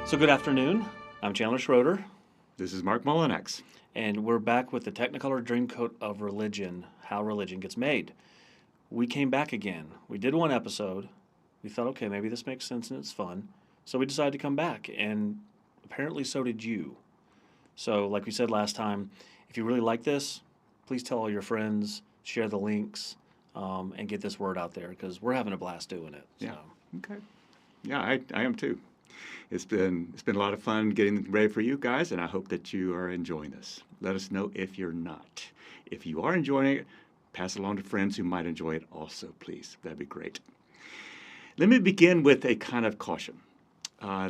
So good afternoon. I'm Chandler Schroeder, This is Mark Mullinex. and we're back with the Technicolor Dreamcoat of Religion, How Religion Gets Made. We came back again. We did one episode. We thought, okay, maybe this makes sense and it's fun. So we decided to come back, and apparently so did you. So like we said last time, if you really like this, please tell all your friends, share the links, and get this word out there because we're having a blast doing it. Yeah. So. Okay. Yeah, I am too. It's been a lot of fun getting ready for you guys, and I hope that you are enjoying this. Let us know if you're not. If you are enjoying it, pass it along to friends who might enjoy it also, please. That'd be great. Let me begin with a kind of caution.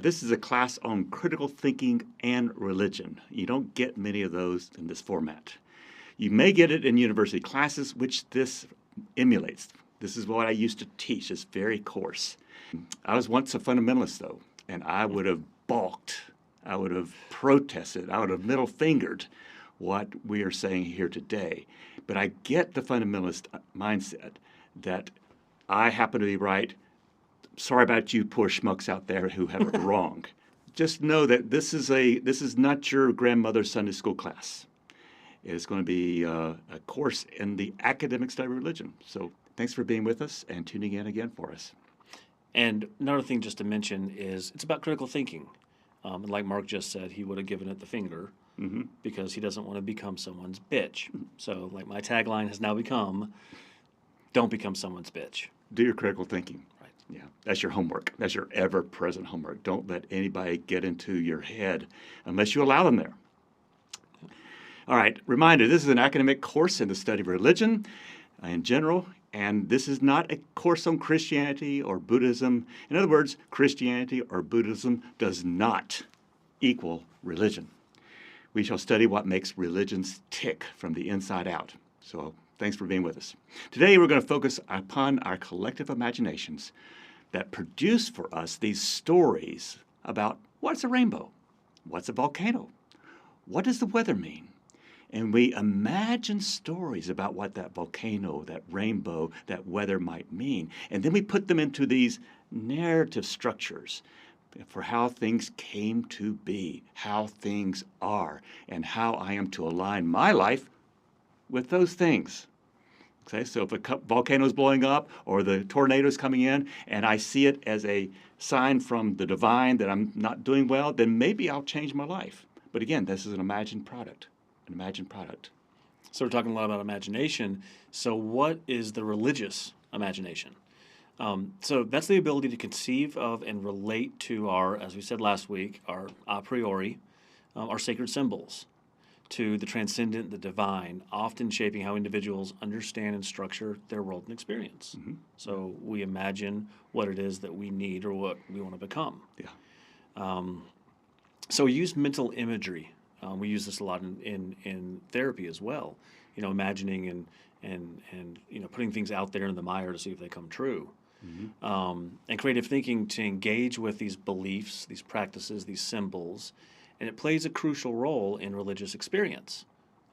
This is a class on critical thinking and religion. You don't get many of those in this format. You may get it in university classes, which this emulates. This is what I used to teach, this very course. I was once a fundamentalist, though, and I would have balked. I would have protested. I would have middle fingered what we are saying here today. But I get the fundamentalist mindset that I happen to be right. Sorry about you poor schmucks out there who have it wrong. Just know that this is not your grandmother's Sunday school class. It's going to be a course in the academic study of religion. So thanks for being with us and tuning in again for us. And another thing just to mention is it's about critical thinking. Like Mark just said, he would have given it the finger because he doesn't want to become someone's bitch. So like my tagline has now become, don't become someone's bitch. Do your critical thinking. Right. Yeah, that's your homework. That's your ever-present homework. Don't let anybody get into your head unless you allow them there. All right, reminder, this is an academic course in the study of religion in general, and this is not a course on Christianity or Buddhism. In other words, Christianity or Buddhism does not equal religion. We shall study what makes religions tick from the inside out. So thanks for being with us. Today we're going to focus upon our collective imaginations that produce for us these stories about what's a rainbow, what's a volcano, what does the weather mean? And we imagine stories about what that volcano, that rainbow, that weather might mean. And then we put them into these narrative structures for how things came to be, how things are, and how I am to align my life with those things. Okay, so if a volcano is blowing up or the tornado is coming in and I see it as a sign from the divine that I'm not doing well, then maybe I'll change my life. But again, this is an imagined product. An imagined product. So we're talking a lot about imagination. So what is the religious imagination? So that's the ability to conceive of and relate to our, as we said last week, our a priori, our sacred symbols, to the transcendent, the divine, often shaping how individuals understand and structure their world and experience. So we imagine what it is that we need or what we want to become. Yeah. So we use mental imagery. We use this a lot in therapy as well. You know, imagining and you know putting things out there in the mire to see if they come true. And creative thinking to engage with these beliefs, these practices, these symbols, and it plays a crucial role in religious experience,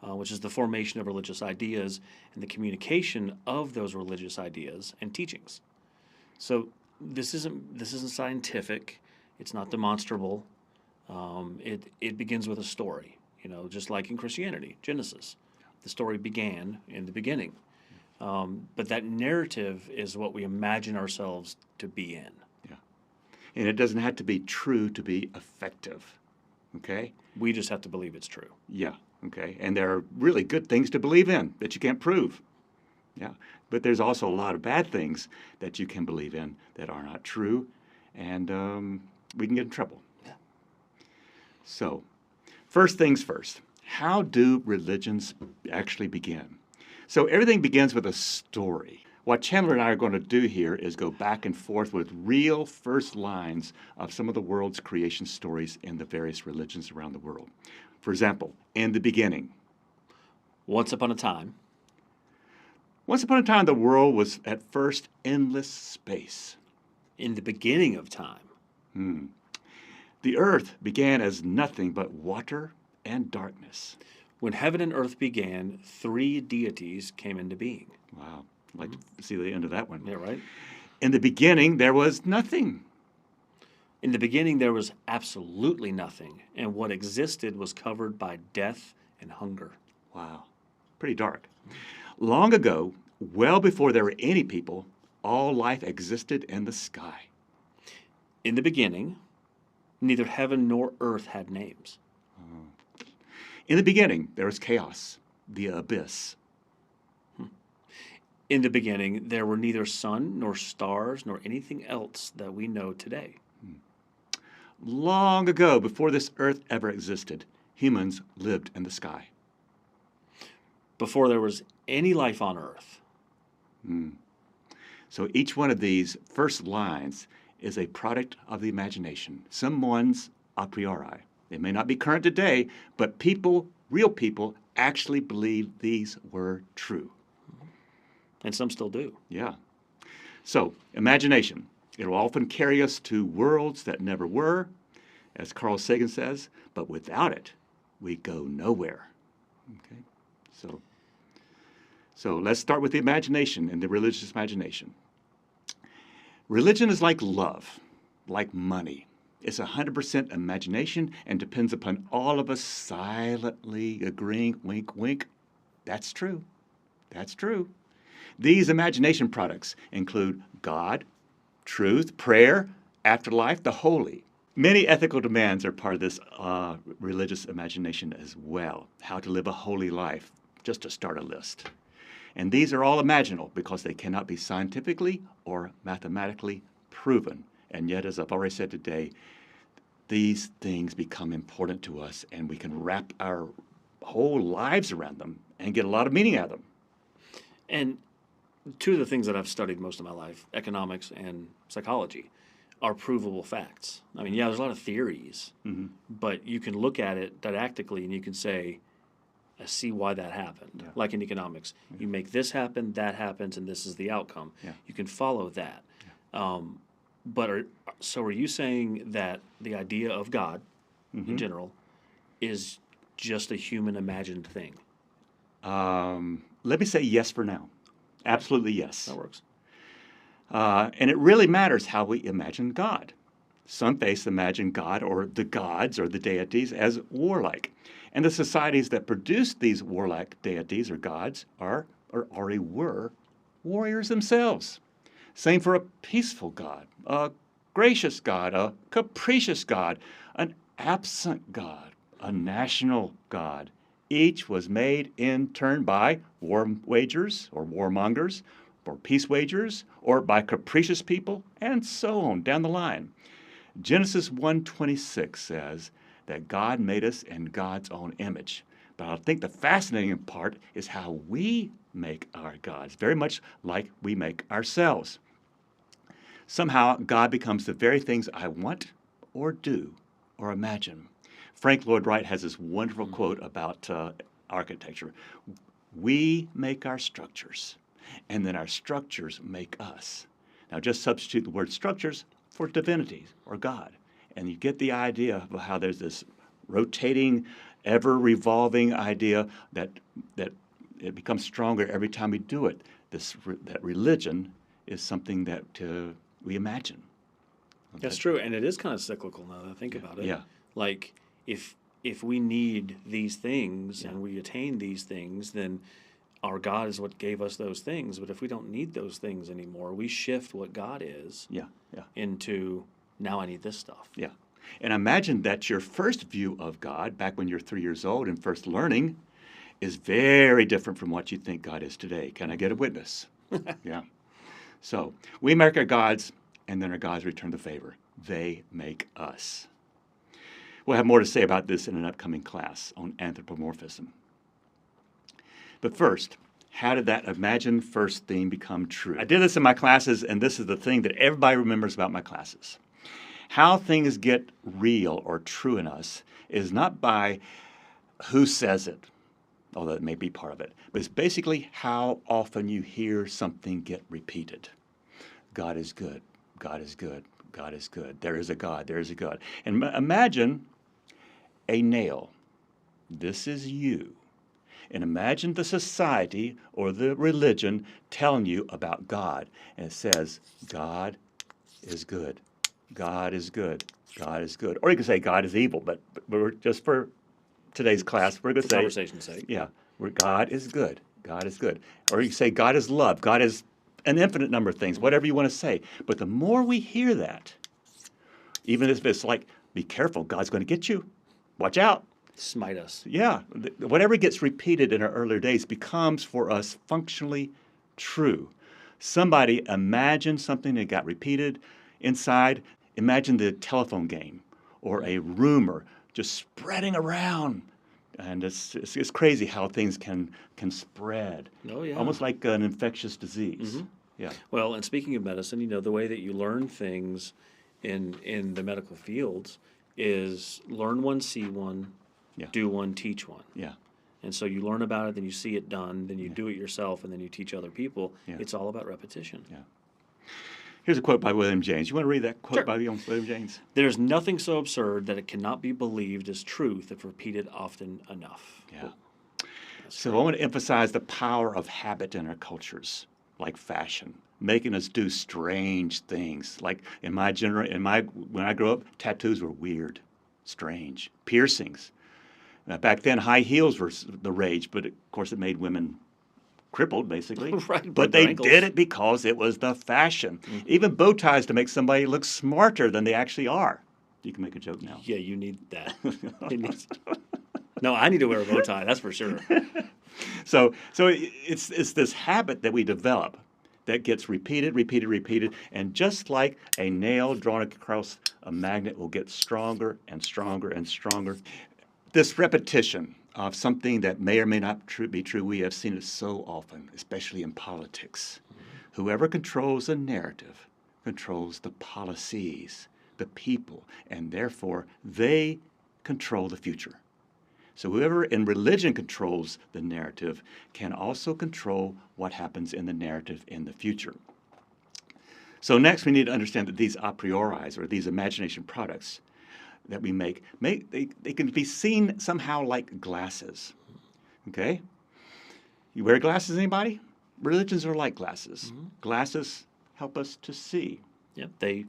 which is the formation of religious ideas and the communication of those religious ideas and teachings. So this isn't scientific. It's not demonstrable. It begins with a story, you know, just like in Christianity, Genesis. The story began in the beginning. But that narrative is what we imagine ourselves to be in. Yeah. And it doesn't have to be true to be effective. Okay? We just have to believe it's true. Yeah. Okay. And there are really good things to believe in that you can't prove. Yeah. But there's also a lot of bad things that you can believe in that are not true. And we can get in trouble. So, first things first, how do religions actually begin? So everything begins with a story. What Chandler and I are going to do here is go back and forth with real first lines of some of the world's creation stories in the various religions around the world. For example, in the beginning. Once upon a time. Once upon a time, the world was at first endless space. In the beginning of time. The earth began as nothing but water and darkness. When heaven and earth began, 3 deities came into being. Wow. I'd like to see the end of that one. Yeah, right? In the beginning, there was nothing. In the beginning, there was absolutely nothing, and what existed was covered by death and hunger. Wow. Pretty dark. Long ago, well before there were any people, all life existed in the sky. In the beginning, neither heaven nor earth had names. In the beginning, there was chaos, the abyss. In the beginning, there were neither sun nor stars nor anything else that we know today. Long ago, before this earth ever existed, humans lived in the sky. Before there was any life on earth. So each one of these first lines is a product of the imagination, someone's a priori. It may not be current today, but people, real people, actually believe these were true. And some still do. Yeah. So, imagination. It will often carry us to worlds that never were, as Carl Sagan says, but without it, we go nowhere. Okay? So let's start with the imagination and the religious imagination. Religion is like love, like money. It's 100% imagination and depends upon all of us silently agreeing, wink, wink. That's true. That's true. These imagination products include God, truth, prayer, afterlife, the holy. Many ethical demands are part of this religious imagination as well. How to live a holy life, just to start a list. And these are all imaginal because they cannot be scientifically or mathematically proven. And yet, as I've already said today, these things become important to us and we can wrap our whole lives around them and get a lot of meaning out of them. And two of the things that I've studied most of my life, economics and psychology, are provable facts. I mean, yeah, there's a lot of theories, but you can look at it didactically and you can say, I see why that happened. Yeah. Like in economics, you make this happen, that happens, and this is the outcome. Yeah. You can follow that. Yeah. So are you saying that the idea of God, in general, is just a human imagined thing? Let me say yes for now. Absolutely yes. That works. And it really matters how we imagine God. Some faiths imagine God or the gods or the deities as warlike. And the societies that produce these warlike deities or gods are, or already were, warriors themselves. Same for a peaceful God, a gracious God, a capricious God, an absent God, a national God. Each was made in turn by war wagers or warmongers, or peace wagers, or by capricious people, and so on down the line. Genesis 1:26 says that God made us in God's own image. But I think the fascinating part is how we make our gods, very much like we make ourselves. Somehow, God becomes the very things I want or do or imagine. Frank Lloyd Wright has this wonderful quote about architecture. We make our structures, and then our structures make us. Now, just substitute the word structures for divinity or God, and you get the idea of how there's this rotating, ever-revolving idea that it becomes stronger every time we do it. That religion is something that we imagine. That's true, and it is kind of cyclical now that I think about it. Yeah. Like, if we need these things and we attain these things, then our God is what gave us those things. But if we don't need those things anymore, we shift what God is into, now I need this stuff. Yeah. And imagine that your first view of God, back when you're 3 years old and first learning, is very different from what you think God is today. Can I get a witness? Yeah. So we make our gods, and then our gods return the favor. They make us. We'll have more to say about this in an upcoming class on anthropomorphism. But first, how did that imagine first theme become true? I did this in my classes, and this is the thing that everybody remembers about my classes. How things get real or true in us is not by who says it, although it may be part of it, but it's basically how often you hear something get repeated. God is good. God is good. God is good. There is a God. There is a God. And imagine a nail. This is you. And imagine the society or the religion telling you about God. And it says, God is good. God is good. God is good. Or you can say God is evil, but we're just for today's class, we're going to say, Conversation's sake. yeah, God is good. God is good. Or you say God is love. God is an infinite number of things, whatever you want to say. But the more we hear that, even if it's like, be careful, God's going to get you. Watch out. Smite us. Yeah, whatever gets repeated in our earlier days becomes for us functionally true. Somebody imagine something that got repeated inside. Imagine the telephone game or a rumor just spreading around. And it's crazy how things can spread. Oh, yeah. Almost like an infectious disease. Yeah. Well, and speaking of medicine, you know, the way that you learn things in the medical fields is learn one, see one, Yeah. do one, teach one. Yeah. And so you learn about it, then you see it done, then you do it yourself, and then you teach other people. Yeah. It's all about repetition. Yeah. Here's a quote by William James. You want to read that quote Sure. by William James? There's nothing so absurd that it cannot be believed as truth if repeated often enough. Yeah. So I want to emphasize the power of habit in our cultures, like fashion, making us do strange things. Like when I grew up, tattoos were weird, strange, piercings. Back then, high heels were the rage, but of course, it made women crippled, basically. Right, But broke their they ankles. did it because it was the fashion. Even bow ties to make somebody look smarter than they actually are. You can make a joke now. Yeah, you need that. No, I need to wear a bow tie, that's for sure. So it's this habit that we develop that gets repeated, and just like a nail drawn across a magnet will get stronger and stronger and stronger. This repetition of something that may or may not be true, we have seen it so often, especially in politics. Whoever controls the narrative controls the policies, the people, and therefore they control the future. So whoever in religion controls the narrative can also control what happens in the narrative in the future. So next we need to understand that these a prioris, or these imagination products that we make they can be seen somehow like glasses. Okay? You wear glasses, anybody? Religions are like glasses. Glasses help us to see. Yep, they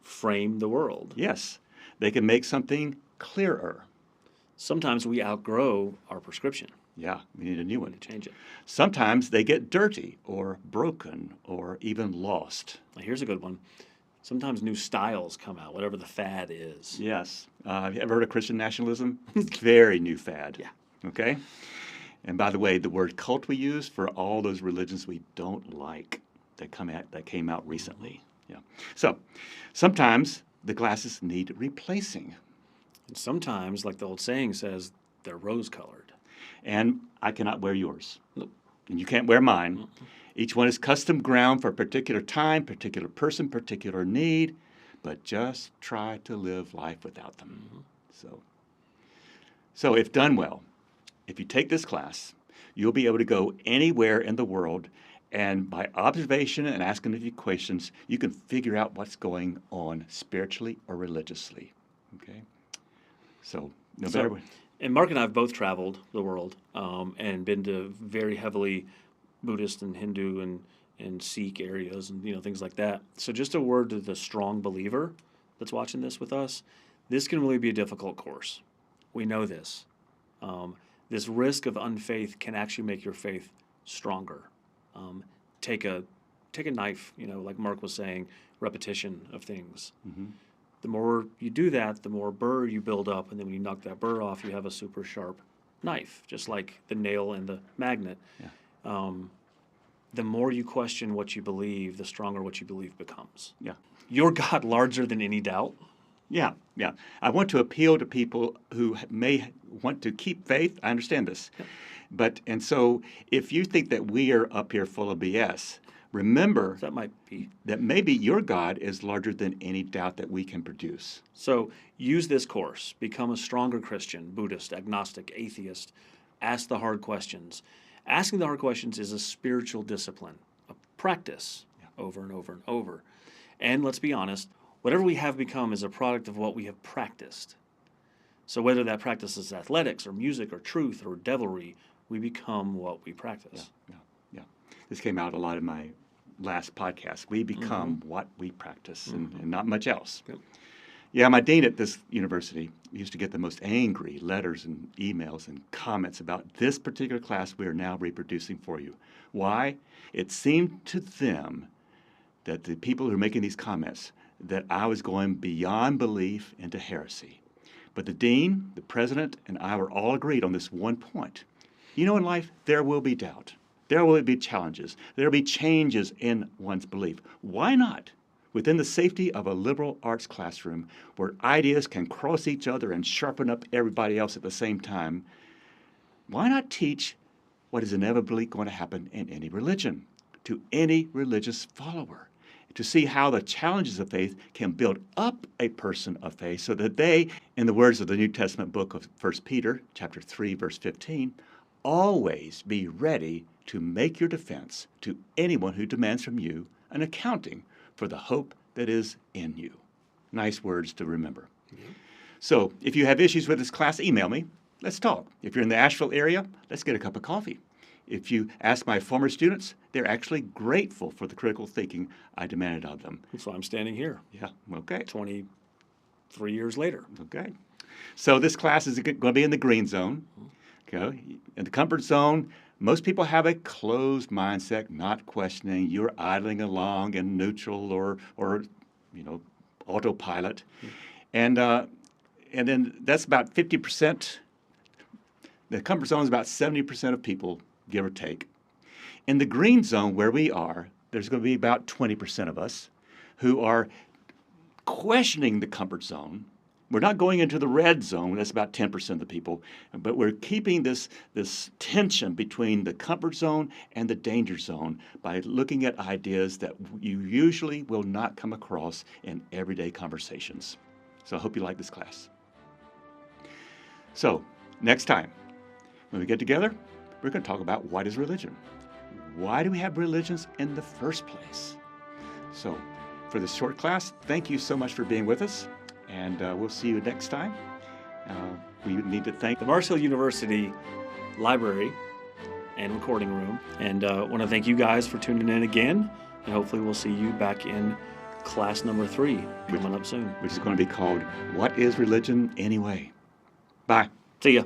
frame the world. Yes, they can make something clearer. Sometimes we outgrow our prescription. Yeah, we need a new We one. need to change it. Sometimes they get dirty or broken or even lost. Now, here's a good one. Sometimes new styles come out, whatever the fad is. Yes. Have you ever heard of Christian nationalism? Very new fad. Yeah. Okay? And by the way, the word cult we use for all those religions we don't like that came out recently. Yeah. So sometimes the glasses need replacing. And sometimes, like the old saying says, they're rose-colored. And I cannot wear yours. Nope. And you can't wear mine. Each one is custom ground for a particular time, particular person, particular need, but just try to live life without them. So if done well, if you take this class, you'll be able to go anywhere in the world, and by observation and asking a few questions, you can figure out what's going on spiritually or religiously. Okay? So no better way. And Mark and I have both traveled the world and been to very heavily Buddhist and Hindu and Sikh areas and things like that. So just a word to the strong believer that's watching this with us. This can really be a difficult course. We know this. This risk of unfaith can actually make your faith stronger. Take a knife, like Mark was saying, repetition of things. The more you do that, the more burr you build up, and then when you knock that burr off, you have a super sharp knife, just like the nail and the magnet. Yeah. The more you question what you believe, the stronger what you believe becomes. Yeah. Your God larger than any doubt. Yeah. I want to appeal to people who may want to keep faith. I understand this. Yep. And so if you think that we are up here full of BS, remember That might be. that maybe your God is larger than any doubt that we can produce. So use this course. Become a stronger Christian, Buddhist, agnostic, atheist. Ask the hard questions. Asking the hard questions is a spiritual discipline, a practice over and over and over. And let's be honest, whatever we have become is a product of what we have practiced. So whether that practice is athletics or music or truth or devilry, we become what we practice. Yeah. This came out a lot in my last podcast. We become what we practice and not much else. Yep. Yeah, my dean at this university used to get the most angry letters and emails and comments about this particular class we are now reproducing for you. Why? It seemed to them that the people who are making these comments that I was going beyond belief into heresy. But the dean, the president, and I were all agreed on this one point. You know, in life, there will be doubt. There will be challenges. There will be changes in one's belief. Why not? Within the safety of a liberal arts classroom where ideas can cross each other and sharpen up everybody else at the same time, why not teach what is inevitably going to happen in any religion, to any religious follower, to see how the challenges of faith can build up a person of faith so that they, in the words of the New Testament book of 1 Peter, chapter 3, verse 15, always be ready to make your defense to anyone who demands from you an accounting for the hope that is in you. Nice words to remember. Mm-hmm. So if you have issues with this class, email me. Let's talk. If you're in the Asheville area, let's get a cup of coffee. If you ask my former students, they're actually grateful for the critical thinking I demanded of them. That's why I'm standing here. Yeah, okay. 23 years later. Okay. So this class is going to be in the green zone. Okay. In the comfort zone, most people have a closed mindset, not questioning. You're idling along in neutral or autopilot. And then that's about 50%. The comfort zone is about 70% of people, give or take. In the green zone where we are, there's going to be about 20% of us who are questioning the comfort zone. We're not going into the red zone, that's about 10% of the people, but we're keeping this tension between the comfort zone and the danger zone by looking at ideas that you usually will not come across in everyday conversations. So I hope you like this class. So next time, when we get together, we're going to talk about what is religion. Why do we have religions in the first place? So for this short class, thank you so much for being with us. And we'll see you next time. We need to thank the Marshall University Library and Recording Room. And want to thank you guys for tuning in again. And hopefully we'll see you back in class number 3 coming up soon. Which is going to be called, What is Religion Anyway? Bye. See ya.